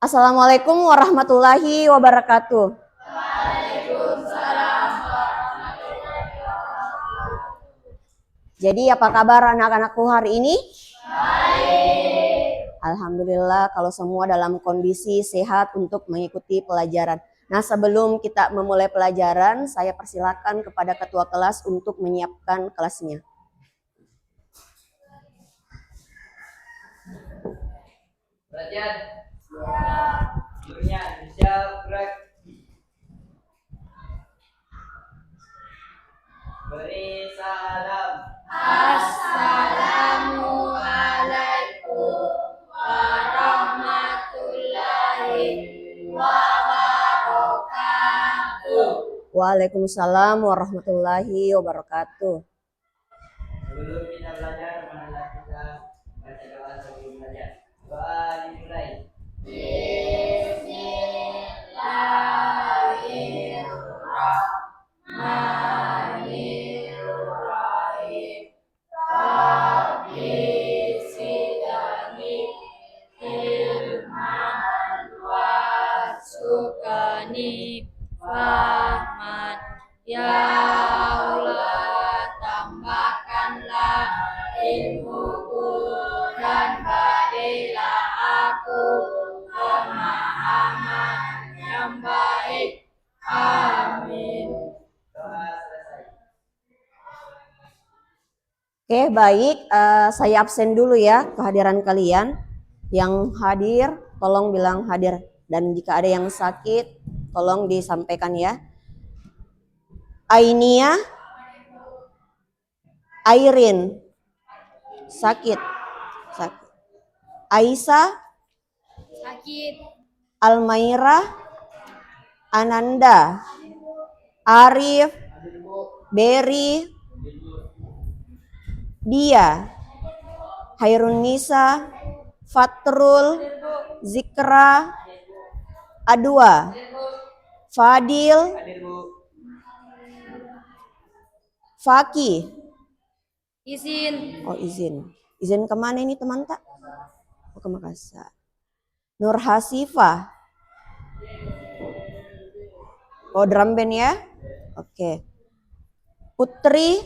Assalamualaikum warahmatullahi wabarakatuh. Jadi apa kabar anak-anakku hari ini? Baik. Alhamdulillah kalau semua dalam kondisi sehat untuk mengikuti pelajaran. Nah, sebelum kita memulai pelajaran, saya persilakan kepada ketua kelas untuk menyiapkan kelasnya. Perhatian. Gurunya Indonesia gerak. Beri salam. Assalamualaikum warahmatullahi wabarakatuh. Waalaikumsalam warahmatullahi wabarakatuh. Sebelum kita belajar, marilah kita baca doa sebelum belajar. Doa dimulai. Bismillahirrahmanirrahim. Rabbi zidni ilman warzuqni fahman. Ya Allah, tambahkanlah ilmuku dan berilah aku pemahaman yang baik. Amin. Doa selesai. Oke, baik. Saya absen dulu ya kehadiran kalian. Yang hadir, tolong bilang hadir. Dan jika ada yang sakit, tolong disampaikan ya. Ainia, Airin, sakit. Aisyah, Sakit. Almaira, Ananda, Arif, Berry, Dia, Hairunisa, Fatrul, Zikra, Adwa, Fadil, Hadir, Bu. Faki. Izin. Oh, izin. Izin kemana ini teman tak? Oh, ke Makassar. Nur Hasifah. Oh, drum band ya? Oke. Putri,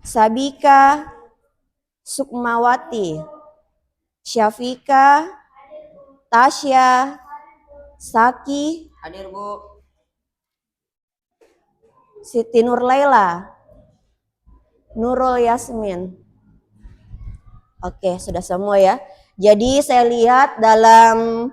Sabika, Sukmawati, Syafika, Tasya, Saki, Hadir, Bu. Siti Nurlaila, Nurul Yasmin. Oke, sudah semua ya. Jadi saya lihat dalam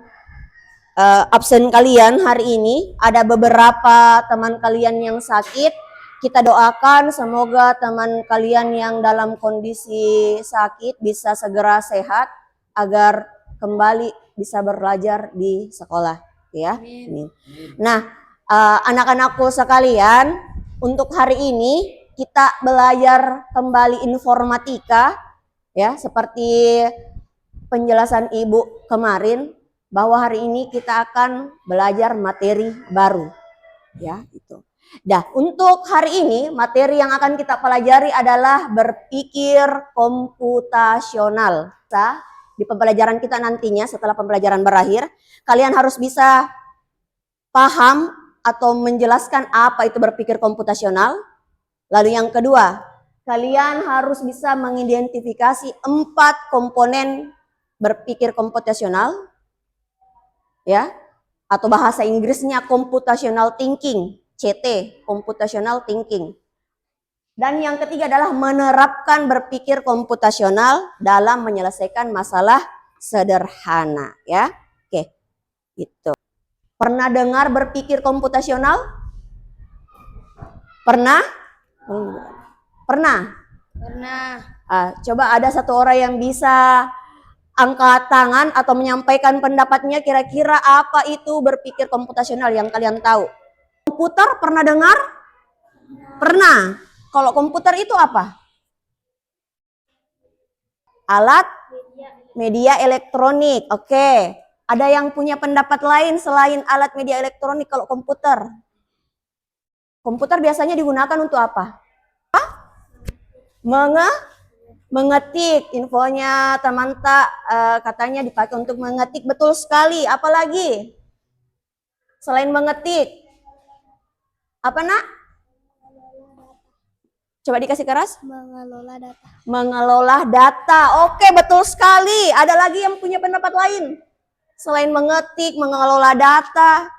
absen kalian hari ini ada beberapa teman kalian yang sakit. Kita doakan semoga teman kalian yang dalam kondisi sakit bisa segera sehat agar kembali bisa belajar di sekolah ya. Amin. Nah, anak-anakku sekalian, untuk hari ini kita belajar kembali informatika ya, seperti penjelasan Ibu kemarin bahwa hari ini kita akan belajar materi baru ya, itu. Nah, untuk hari ini materi yang akan kita pelajari adalah berpikir komputasional. Di pembelajaran kita nantinya setelah pembelajaran berakhir, kalian harus bisa paham atau menjelaskan apa itu berpikir komputasional. Lalu yang kedua, kalian harus bisa mengidentifikasi 4 komponen berpikir komputasional, ya, atau bahasa Inggrisnya computational thinking, CT, computational thinking. Dan yang ketiga adalah menerapkan berpikir komputasional dalam menyelesaikan masalah sederhana, ya. Oke, gitu. Pernah dengar berpikir komputasional? Pernah? Pernah? Pernah. Coba ada satu orang yang bisa angkat tangan atau menyampaikan pendapatnya, kira-kira apa itu berpikir komputasional yang kalian tahu? Komputer pernah dengar? Pernah. Kalau komputer itu apa? Alat media elektronik. Oke. Ada yang punya pendapat lain selain alat media elektronik kalau komputer? Komputer biasanya digunakan untuk apa? Mengetik, infonya teman tak katanya dipakai untuk mengetik, betul sekali. Apalagi selain mengetik, apa nak? Coba dikasih keras. Mengelola data. Mengelola data. Oke, betul sekali. Ada lagi yang punya pendapat lain? Selain mengetik, mengelola data.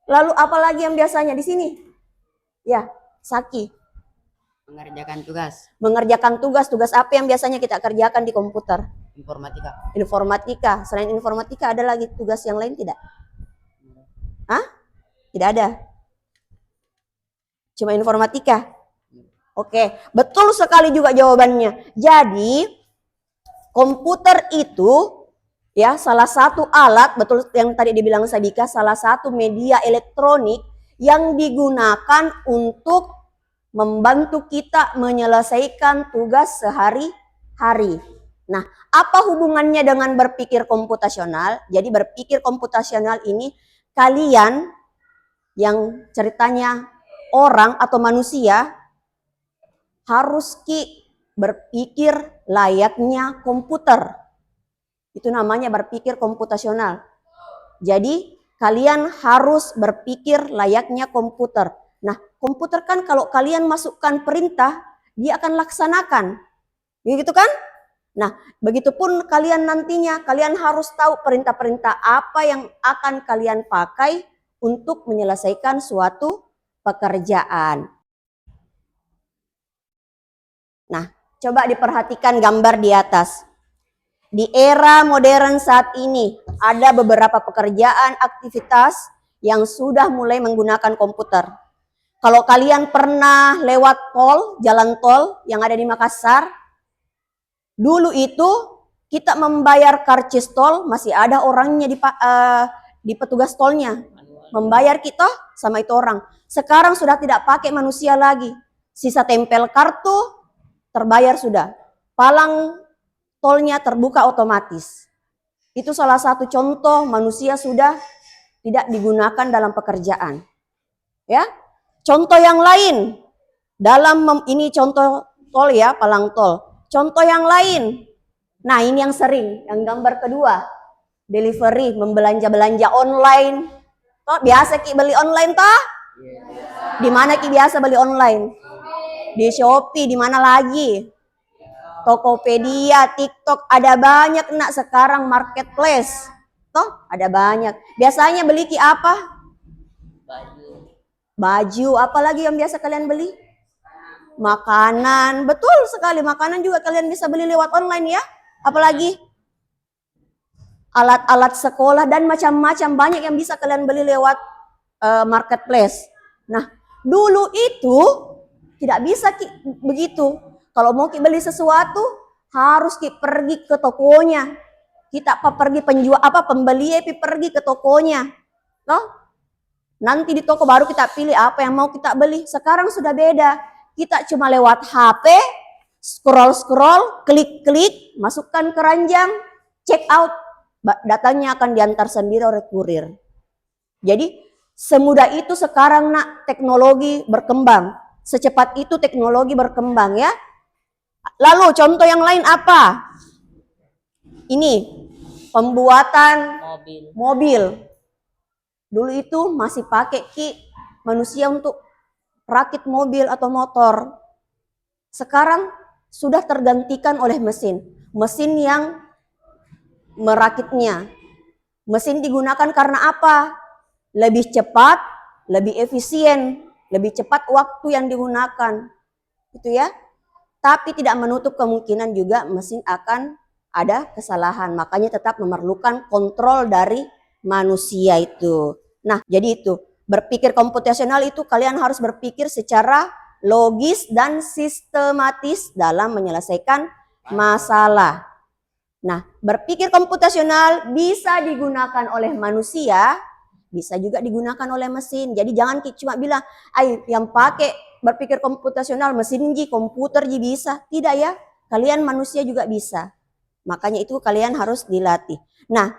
Lalu apa lagi yang biasanya di sini? Ya, Saki. Mengerjakan tugas. Mengerjakan tugas. Tugas apa yang biasanya kita kerjakan di komputer? Informatika. Informatika. Selain informatika ada lagi tugas yang lain tidak? Hah? Tidak ada. Cuma informatika. Oke, betul sekali juga jawabannya. Jadi komputer itu ya salah satu alat, betul yang tadi dibilang Sabika, salah satu media elektronik yang digunakan untuk membantu kita menyelesaikan tugas sehari-hari. Nah, apa hubungannya dengan berpikir komputasional? Jadi berpikir komputasional ini kalian yang ceritanya orang atau manusia harus berpikir layaknya komputer. Itu namanya berpikir komputasional. Jadi kalian harus berpikir layaknya komputer. Nah, komputer kan kalau kalian masukkan perintah, dia akan laksanakan. Begitu kan? Nah, begitupun kalian nantinya, kalian harus tahu perintah-perintah apa yang akan kalian pakai untuk menyelesaikan suatu pekerjaan. Nah, coba diperhatikan gambar di atas. Di era modern saat ini, ada beberapa pekerjaan, aktivitas yang sudah mulai menggunakan komputer. Kalau kalian pernah lewat tol, jalan tol yang ada di Makassar, dulu itu kita membayar karcis tol, masih ada orangnya di petugas tolnya. Membayar kita sama itu orang. Sekarang sudah tidak pakai manusia lagi. Sisa tempel kartu, terbayar sudah. Palang tolnya terbuka otomatis. Itu salah satu contoh manusia sudah tidak digunakan dalam pekerjaan. Ya. Contoh yang lain ini contoh tol ya, palang tol. Contoh yang lain. Nah, ini yang sering, yang gambar kedua. Delivery, membelanja-belanja online. Toh biasa Ki beli online toh? Di mana Ki biasa beli online? Di Shopee, di mana lagi? Tokopedia, TikTok, ada banyak nak sekarang marketplace. Toh, ada banyak. Biasanya beli Ki apa? Baju, apalagi yang biasa kalian beli? Makanan, betul sekali. Makanan juga kalian bisa beli lewat online ya. Apalagi alat-alat sekolah dan macam-macam banyak yang bisa kalian beli lewat marketplace. Nah, dulu itu tidak bisa Ki begitu. Kalau mau Ki beli sesuatu harus Ki pergi ke tokonya. Kita pergi pembeli pergi ke tokonya. Toh? Nanti di toko baru kita pilih apa yang mau kita beli. Sekarang sudah beda. Kita cuma lewat HP, scroll-scroll, klik-klik, masukkan keranjang, check out. Datanya akan diantar sendiri oleh kurir. Jadi semudah itu sekarang nak teknologi berkembang. Secepat itu teknologi berkembang ya. Lalu contoh yang lain apa? Ini pembuatan mobil. Dulu itu masih pakai Ki manusia untuk rakit mobil atau motor. Sekarang sudah tergantikan oleh mesin. Mesin yang merakitnya. Mesin digunakan karena apa? Lebih cepat, lebih efisien, lebih cepat waktu yang digunakan. Itu ya. Tapi tidak menutup kemungkinan juga mesin akan ada kesalahan. Makanya tetap memerlukan kontrol dari manusia itu. Nah, jadi itu. Berpikir komputasional itu kalian harus berpikir secara logis dan sistematis dalam menyelesaikan masalah. Nah, berpikir komputasional bisa digunakan oleh manusia, bisa juga digunakan oleh mesin. Jadi jangan cuma bilang, yang pakai berpikir komputasional mesin komputer bisa. Tidak ya, kalian manusia juga bisa. Makanya itu kalian harus dilatih. Nah,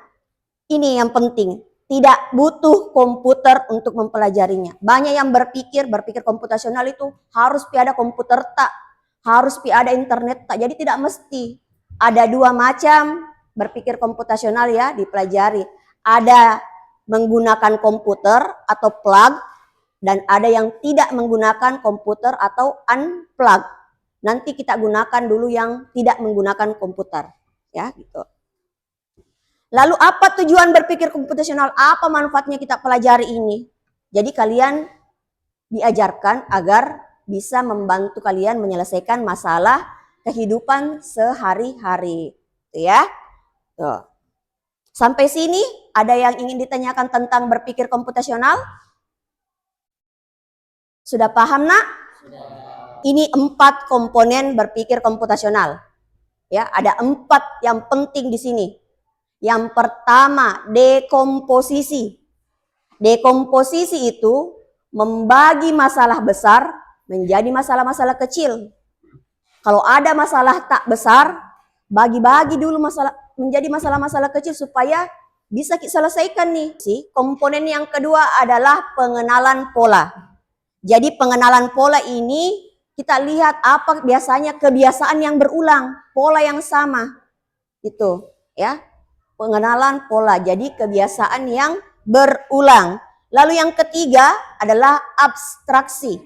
ini yang penting. Tidak butuh komputer untuk mempelajarinya. Banyak yang berpikir komputasional itu harus ada komputer tak. harus ada internet, tak jadi tidak mesti. Ada dua macam berpikir komputasional ya dipelajari. Ada menggunakan komputer atau plug dan ada yang tidak menggunakan komputer atau unplug. Nanti kita gunakan dulu yang tidak menggunakan komputer, ya gitu. Lalu apa tujuan berpikir komputasional? Apa manfaatnya kita pelajari ini? Jadi kalian diajarkan agar bisa membantu kalian menyelesaikan masalah kehidupan sehari-hari. Ya. Tuh. Sampai sini ada yang ingin ditanyakan tentang berpikir komputasional? Sudah paham, Nak? Ini 4 komponen berpikir komputasional. Ya, ada 4 yang penting di sini. Yang pertama, dekomposisi. Dekomposisi itu membagi masalah besar menjadi masalah-masalah kecil. Kalau ada masalah tak besar, bagi-bagi dulu masalah menjadi masalah-masalah kecil supaya bisa kita selesaikan nih. Komponen yang kedua adalah pengenalan pola. Jadi pengenalan pola ini kita lihat apa biasanya kebiasaan yang berulang, pola yang sama. Itu, ya. Pengenalan pola, jadi kebiasaan yang berulang. Lalu yang ketiga adalah abstraksi.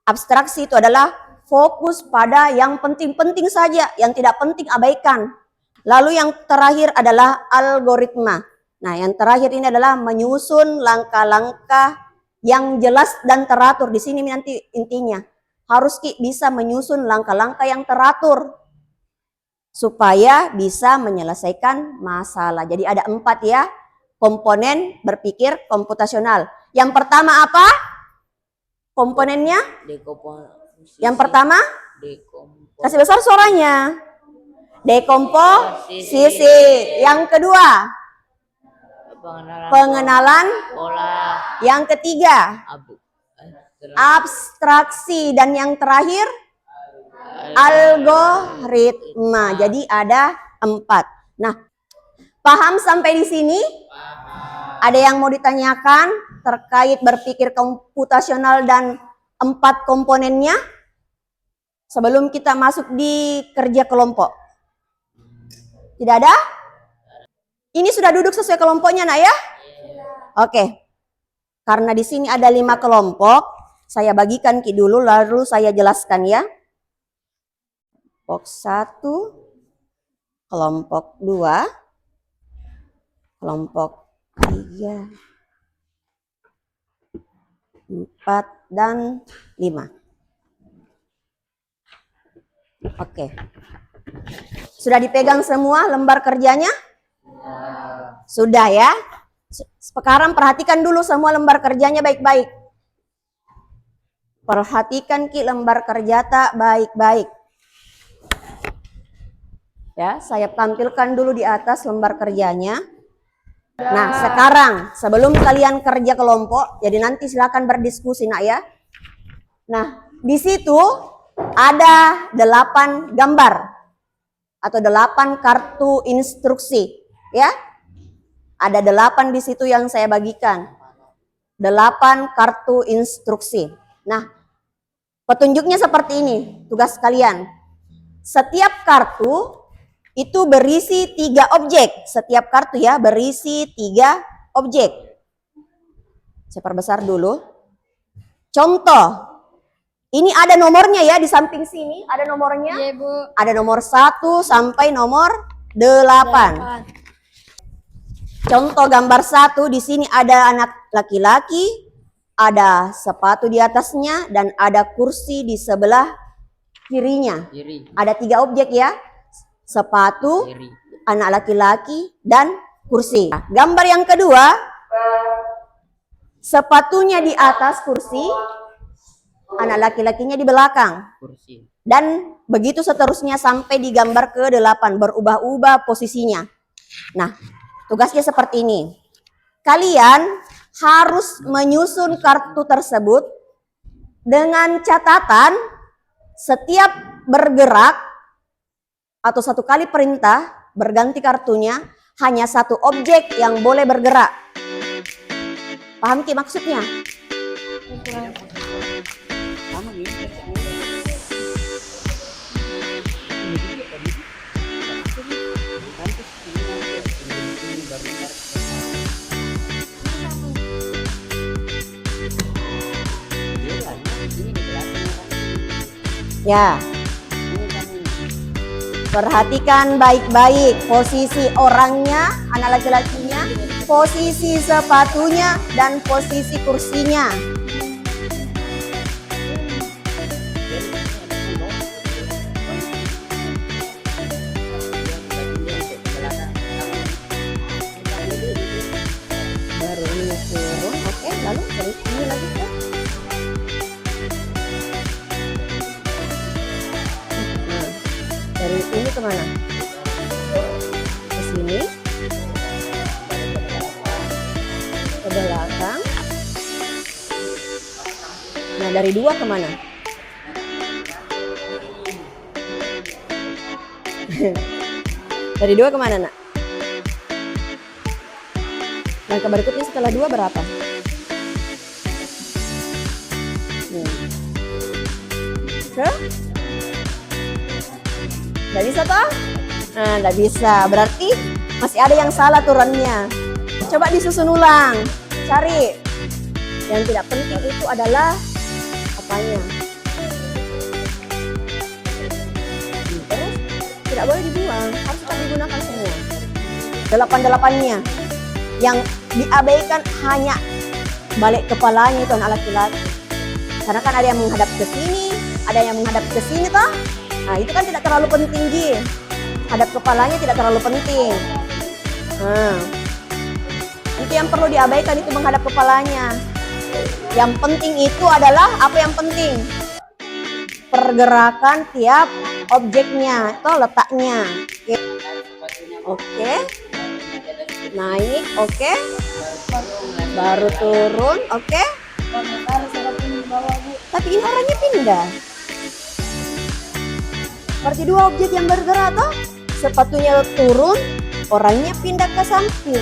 Abstraksi itu adalah fokus pada yang penting-penting saja, yang tidak penting abaikan. Lalu yang terakhir adalah algoritma. Nah, yang terakhir ini adalah menyusun langkah-langkah yang jelas dan teratur. Di sini nanti intinya harus bisa menyusun langkah-langkah yang teratur supaya bisa menyelesaikan masalah. Jadi ada 4 ya komponen berpikir komputasional. Yang pertama apa? Komponennya? Yang pertama? Kasih besar suaranya. Dekomposisi. Yang kedua? Pengenalan pola. Yang ketiga? Abstraksi. Dan yang terakhir? Algoritma. Jadi ada 4. Nah, paham sampai di sini? Ada yang mau ditanyakan terkait berpikir komputasional dan 4 komponennya? Sebelum kita masuk di kerja kelompok. Tidak ada? Ini sudah duduk sesuai kelompoknya, Nak ya? Oke. Karena di sini ada 5 kelompok, saya bagikan dulu lalu saya jelaskan ya. Kelompok 1, kelompok 2, kelompok 3, 4, dan 5. Oke. Sudah dipegang semua lembar kerjanya? Sudah ya? Sekarang perhatikan dulu semua lembar kerjanya baik-baik. Perhatikan lembar kerja tak baik-baik. Ya, saya tampilkan dulu di atas lembar kerjanya. Nah, sekarang sebelum kalian kerja kelompok, jadi nanti silakan berdiskusi, Nak ya. Nah, di situ ada 8 gambar atau 8 kartu instruksi, ya. Ada 8 di situ yang saya bagikan. 8 kartu instruksi. Nah, petunjuknya seperti ini, tugas kalian. Setiap kartu itu berisi 3 objek. Setiap kartu ya berisi 3 objek. Saya perbesar dulu. Contoh, ini ada nomornya ya di samping sini. Ada nomornya. Iya, Bu. Ada nomor 1 sampai nomor 8. Contoh gambar 1 di sini ada anak laki-laki, ada sepatu di atasnya dan ada kursi di sebelah kirinya. Ada 3 objek ya. Sepatu, anak laki-laki, dan kursi. Nah, gambar yang kedua, sepatunya di atas kursi, anak laki-lakinya di belakang. Dan begitu seterusnya sampai di gambar ke-8, berubah-ubah posisinya. Nah, tugasnya seperti ini. Kalian harus menyusun kartu tersebut dengan catatan setiap bergerak atau 1 kali perintah berganti kartunya hanya 1 objek yang boleh bergerak. Paham Ki maksudnya? Ya. Perhatikan baik-baik posisi orangnya, anak laki-lakinya, posisi sepatunya, dan posisi kursinya. Baru ini turun, oke, lalu dari ini lagi ke dari ini kemana? Ke sini, ke belakang. Nah, dari 2 kemana? Dari 2 kemana, nak? Langkah berikutnya setelah 2 berapa? Ke? Nggak bisa toh? Nah, nggak bisa. Berarti masih ada yang salah turunnya. Coba disusun ulang. Cari. Yang tidak penting itu adalah apanya. Terus tidak boleh dibuang. Harus tetap digunakan semua. 8-8-nya. Yang diabaikan hanya balik kepalanya itu anak laki-laki. Karena kan ada yang menghadap ke sini, ada yang menghadap ke sini toh. Nah, itu kan tidak terlalu penting, Ji. Hadap kepalanya tidak terlalu penting. Nah, itu yang perlu diabaikan, itu menghadap kepalanya. Yang penting itu adalah apa yang penting? Pergerakan tiap objeknya, atau letaknya. Oke. Naik, oke. Baru turun, oke. Tapi ini orangnya pindah. Seperti 2 objek yang bergerak toh, sepatunya turun, orangnya pindah ke samping.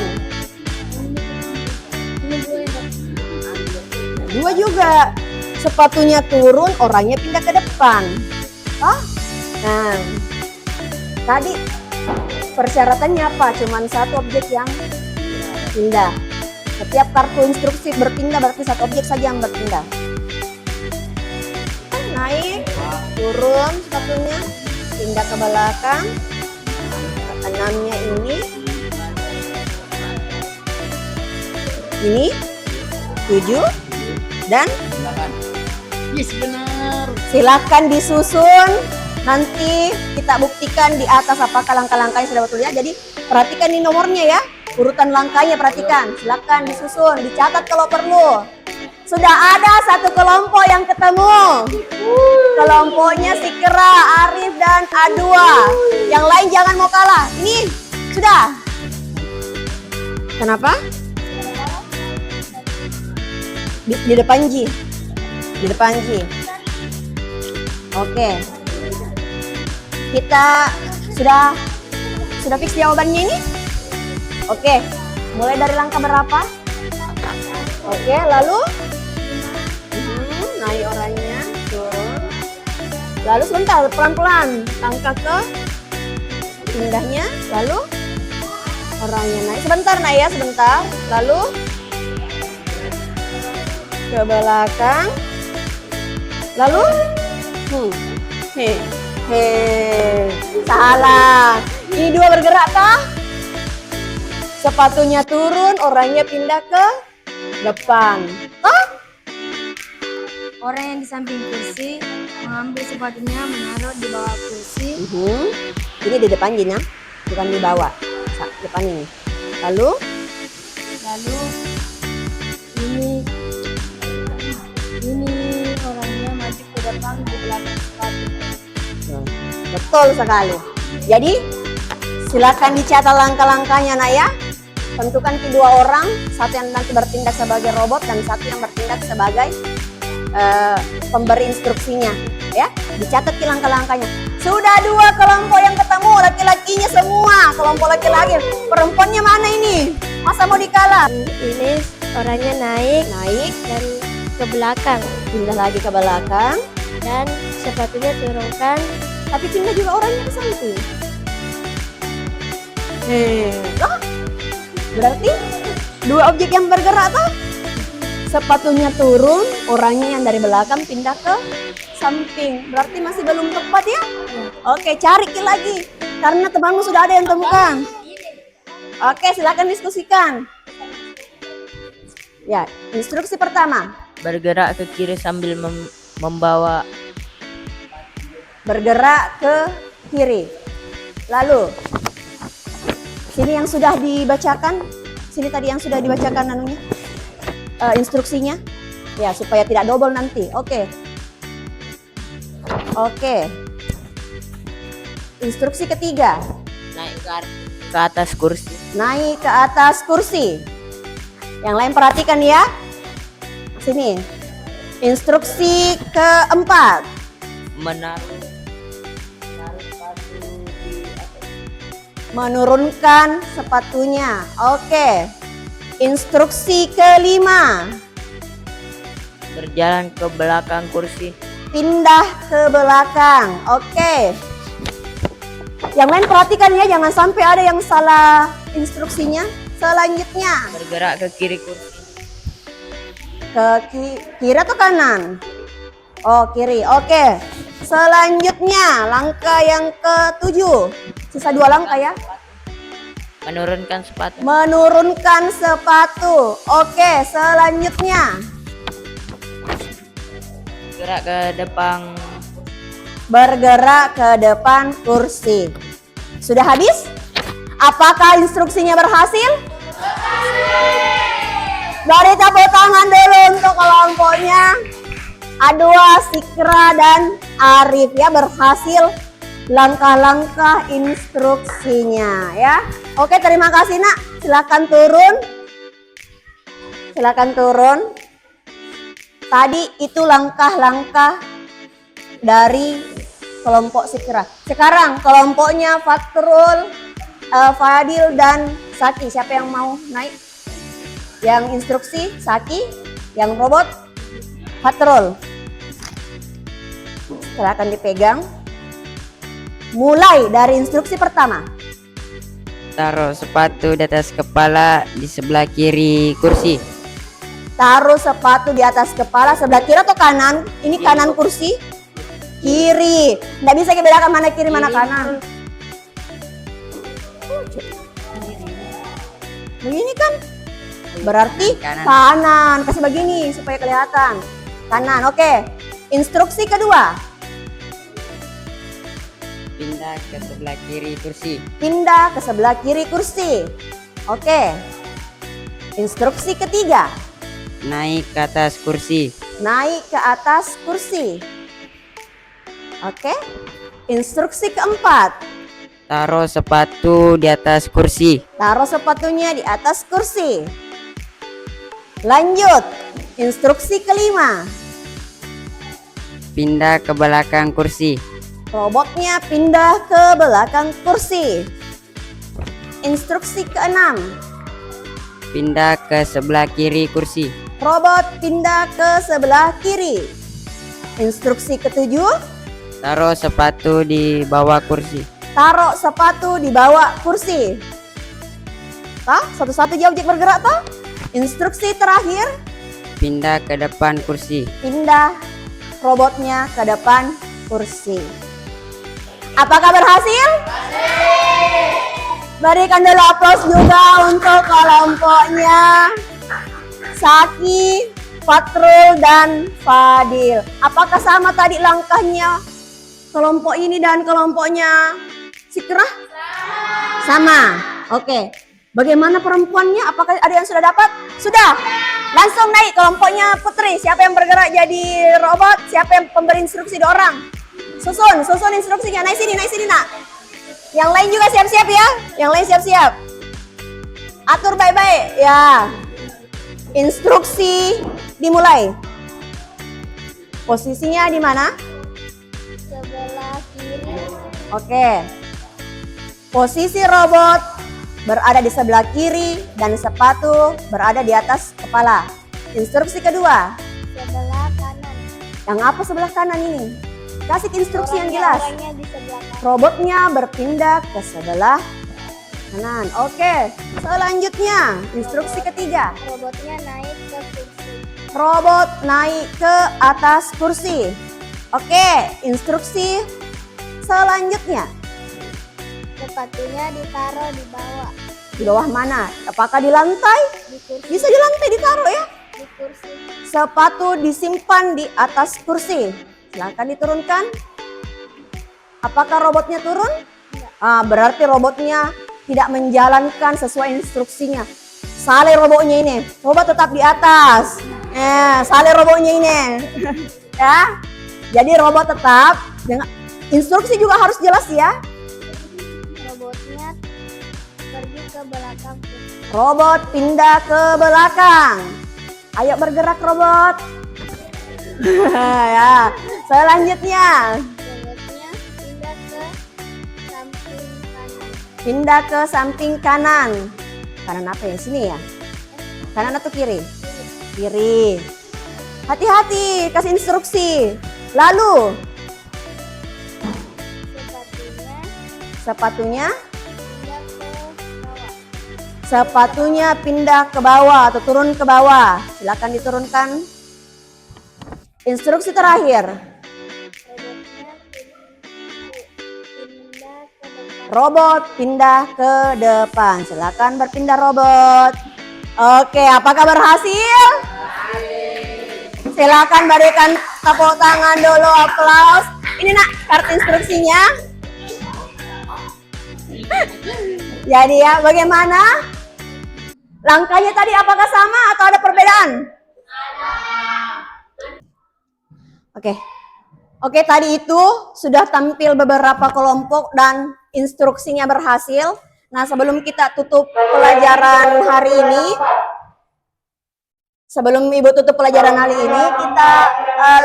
2 juga, sepatunya turun, orangnya pindah ke depan. Oh, nah, tadi persyaratannya apa? Cuman 1 objek yang pindah. Setiap kartu instruksi berpindah berarti 1 objek saja yang berpindah. Naik, turun sepatunya. Pindah ke belakang, 6-nya ini 7 dan 8. Yes, benar. silakan disusun. Nanti kita buktikan di atas apakah langkah-langkahnya sudah betul ya. Jadi perhatikan ini nomornya ya, urutan langkahnya perhatikan. Silakan disusun, dicatat kalau perlu. Sudah ada 1 kelompok yang ketemu. Kelompoknya si Kera, Arif, dan A2. Yang lain jangan mau kalah. Ini sudah. Kenapa? Di depan Ji. Di depan Ji. Oke. Kita sudah fix jawabannya ini? Oke. Mulai dari langkah berapa? Oke, lalu naik orangnya, turun. Lalu sebentar, pelan-pelan langkah ke pindahnya, lalu orangnya naik. Sebentar nak ya, sebentar. Lalu ke belakang. Lalu salah. Ini 2 bergerak kah? Sepatunya turun, orangnya pindah ke depan. Toh? Orang yang di samping kursi mengambil sepatunya menaruh di bawah kursi. Ini di depan Jina, bukan di bawah. Depan ini. Lalu ini orangnya maju ke depan di belakang sepatu. betul sekali. Jadi silakan dicatat langkah-langkahnya nak ya. Tentukan kedua orang, satu yang nanti bertindak sebagai robot dan satu yang bertindak sebagai pemberi instruksinya, ya. Dicatat ke langkah-langkahnya. Sudah 2 kelompok yang ketemu, laki-lakinya semua, kelompok laki-laki. Perempuannya mana ini? Masa mau dikalah? Ini orangnya naik dan ke belakang Pindah lagi ke belakang, dan sepatunya turunkan. tapi pindah juga orangnya ke samping. Loh, berarti 2 objek yang bergerak toh? Sepatunya turun, orangnya yang dari belakang pindah ke samping. Berarti masih belum tepat ya? Oke, cari lagi. Karena temanmu sudah ada yang temukan. Oke, silakan diskusikan. Ya, instruksi pertama. Bergerak ke kiri sambil membawa. Bergerak ke kiri. Lalu, sini yang sudah dibacakan. Sini tadi yang sudah dibacakan anunya. Instruksinya. Ya, supaya tidak double nanti. Oke. Oke. Instruksi ketiga. Naik ke atas kursi. Naik ke atas kursi. Yang lain perhatikan ya. Sini. Instruksi keempat. Menaruh sepatu di atas. Menurunkan sepatunya. Oke. Instruksi kelima. Berjalan ke belakang kursi. Pindah ke belakang. Oke. Yang lain perhatikan ya, jangan sampai ada yang salah instruksinya. Selanjutnya. Bergerak ke kiri kursi. Ke kiri atau kanan? Oh, kiri. Oke. Selanjutnya, langkah yang ketujuh. Sisa 2 langkah ya. Menurunkan sepatu. Menurunkan sepatu. Oke, selanjutnya. Bergerak ke depan. Bergerak ke depan kursi. Sudah habis? Apakah instruksinya berhasil? Beri tepuk tangan dulu untuk kelompoknya. Adwa, Sikra, dan Arif ya, berhasil langkah-langkah instruksinya ya. Oke, terima kasih nak. Silakan turun. Silakan turun. Tadi itu langkah-langkah dari kelompok Sikra. Sekarang kelompoknya Fatrul, Fadil, dan Saki. Siapa yang mau naik? Yang instruksi Saki, yang robot Fatrul. Silakan dipegang. Mulai dari instruksi pertama. Taruh sepatu di atas kepala di sebelah kiri kursi. Taruh sepatu di atas kepala sebelah kiri atau kanan? Ini kanan kursi. Kiri. Nggak bisa dibedakan mana kiri mana kanan. Begini kan? Berarti kanan. Kasih begini supaya kelihatan. Kanan. Oke. Instruksi kedua. Pindah ke sebelah kiri kursi. Pindah ke sebelah kiri kursi. Oke. Instruksi ketiga. Naik ke atas kursi. Naik ke atas kursi. Oke. Instruksi keempat. Taruh sepatu di atas kursi. Taruh sepatunya di atas kursi. Lanjut. Instruksi kelima. Pindah ke belakang kursi. Robotnya pindah ke belakang kursi. Instruksi keenam. Pindah ke sebelah kiri kursi. Robot pindah ke sebelah kiri. Instruksi ketujuh. Taruh sepatu di bawah kursi. Taruh sepatu di bawah kursi. Satu-satu dia objek bergerak toh? Instruksi terakhir. Pindah ke depan kursi. Pindah robotnya ke depan kursi. Apakah berhasil? Berikan dulu aplaus juga untuk kelompoknya Saki, Fatrul, dan Fadil. Apakah sama tadi langkahnya kelompok ini dan kelompoknya Sikra? Sama. Oke. Bagaimana perempuannya? Apakah ada yang sudah dapat? Sudah. Langsung naik kelompoknya Putri. Siapa yang bergerak jadi robot? Siapa yang pemberi instruksi 2 orang? Susun instruksinya. Naik sini nak. Yang lain juga siap-siap ya. Yang lain siap-siap. Atur baik-baik ya. Instruksi dimulai. Posisinya di mana? Sebelah kiri. Oke. Posisi robot berada di sebelah kiri dan sepatu berada di atas kepala. Instruksi kedua. Sebelah kanan. Yang apa sebelah kanan ini? Kasih instruksi yang jelas. Orangnya di sebelah kanan. Robotnya berpindah ke sebelah kanan. Oke. Selanjutnya, instruksi ketiga. Robotnya naik ke kursi. Robot naik ke atas kursi. Oke, instruksi selanjutnya. Sepatunya ditaruh di bawah. Di bawah mana? Apakah di lantai? Di kursi. Bisa di lantai ditaruh ya. Di kursi. Sepatu disimpan di atas kursi. Silakan diturunkan. Apakah robotnya turun? Berarti robotnya tidak menjalankan sesuai instruksinya. Salah robotnya ini. Coba tetap di atas. Salah robotnya ini. Ya. Jadi robot tetap dengan instruksi juga harus jelas ya. Robotnya pergi ke belakang kursi. Robot pindah ke belakang. Ayo bergerak robot. Ya. Selanjutnya. Robotnya Pindah ke samping kanan. Kanan apa ya? Sini ya? Kanan atau kiri? Kiri. Hati-hati, kasih instruksi. Lalu sepatunya pindah ke bawah atau turun ke bawah. Silakan diturunkan. Instruksi terakhir. Robot pindah ke depan. Silakan berpindah robot. Oke, apakah berhasil? Silakan berikan tepuk tangan dulu, aplaus. Ini nak kartu instruksinya. Jadi ya, bagaimana? Langkahnya tadi apakah sama atau ada perbedaan? Oke, tadi itu sudah tampil beberapa kelompok dan instruksinya berhasil. Nah, sebelum kita tutup pelajaran hari ini, sebelum Ibu tutup pelajaran hari ini, kita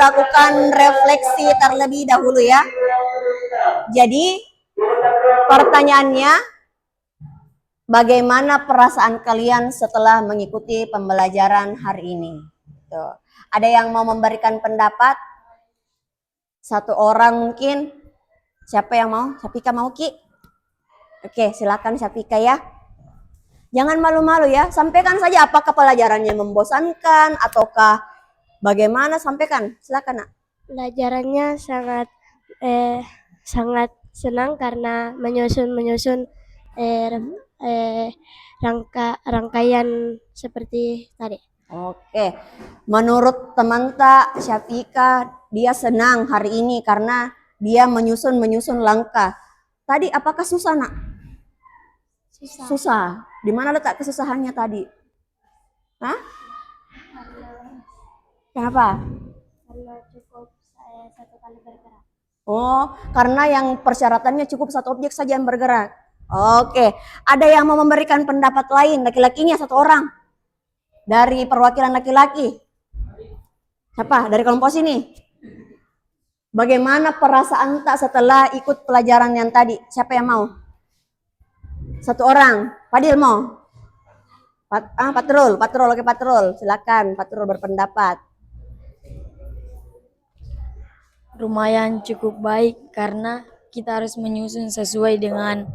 lakukan refleksi terlebih dahulu ya. Jadi, pertanyaannya, bagaimana perasaan kalian setelah mengikuti pembelajaran hari ini? Tuh. Ada yang mau memberikan pendapat? Satu orang mungkin. Siapa yang mau? Syafika mau, Ki? Oke, silakan Syafika ya. Jangan malu-malu ya. Sampaikan saja apakah pelajarannya membosankan ataukah bagaimana, sampaikan. Silakan, Nak. Pelajarannya sangat senang karena menyusun rangkaian seperti tadi. Oke, menurut teman tak Syafika, dia senang hari ini karena dia menyusun langkah. Tadi apakah susah, Nak? Susah. Di mana letak kesusahannya tadi? Hah? Kenapa? Karena cukup saya 1 kali bergerak. Oh, karena yang persyaratannya cukup 1 objek saja yang bergerak. Oke, ada yang mau memberikan pendapat lain, laki-lakinya 1 orang. Dari perwakilan laki-laki. Siapa? Dari kelompok sini. Bagaimana perasaan tak setelah ikut pelajaran yang tadi? Siapa yang mau? 1 orang. Fadil mau? Patrol. Oke, Patrol. Silakan, Patrol berpendapat. Lumayan cukup baik karena kita harus menyusun sesuai dengan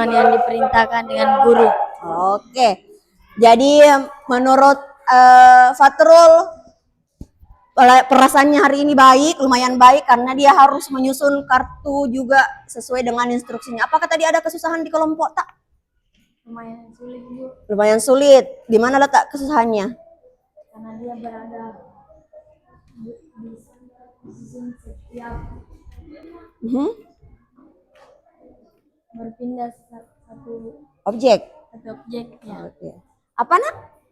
yang diperintahkan dengan guru. Oke. Jadi menurut Fatrul perasaannya hari ini baik, lumayan baik karena dia harus menyusun kartu juga sesuai dengan instruksinya. Apakah tadi ada kesusahan di kelompok tak? Lumayan sulit, Bu. Lumayan sulit. Di mana letak kesusahannya? Karena dia berada di setiap berpindah satu Objek. ya. Oke. Apa, Nak?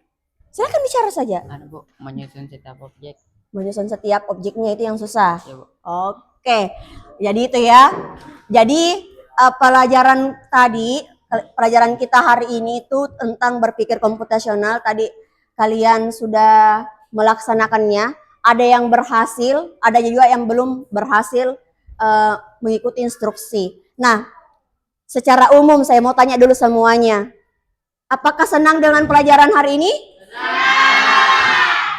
Silakan bicara saja. Ada, Bu, menyusun setiap objek. Menyusun setiap objeknya itu yang susah. Ya, Bu. Oke. Jadi itu ya. Jadi pelajaran kita hari ini itu tentang berpikir komputasional. Tadi kalian sudah melaksanakannya. Ada yang berhasil, ada juga yang belum berhasil mengikuti instruksi. Nah, secara umum saya mau tanya dulu semuanya. Apakah senang dengan pelajaran hari ini?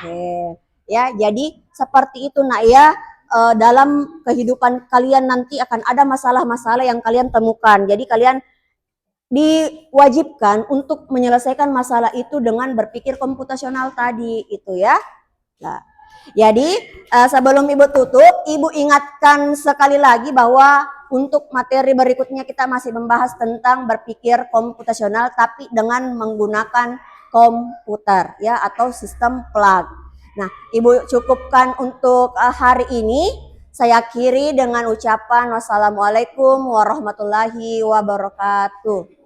Oke. Ya, jadi seperti itu, Nak ya. Dalam kehidupan kalian nanti akan ada masalah-masalah yang kalian temukan. Jadi kalian diwajibkan untuk menyelesaikan masalah itu dengan berpikir komputasional tadi itu ya. Nah, jadi sebelum Ibu tutup, Ibu ingatkan sekali lagi bahwa untuk materi berikutnya kita masih membahas tentang berpikir komputasional tapi dengan menggunakan komputer ya atau sistem plug. Nah, Ibu cukupkan untuk hari ini. Saya akhiri dengan ucapan wassalamualaikum warahmatullahi wabarakatuh.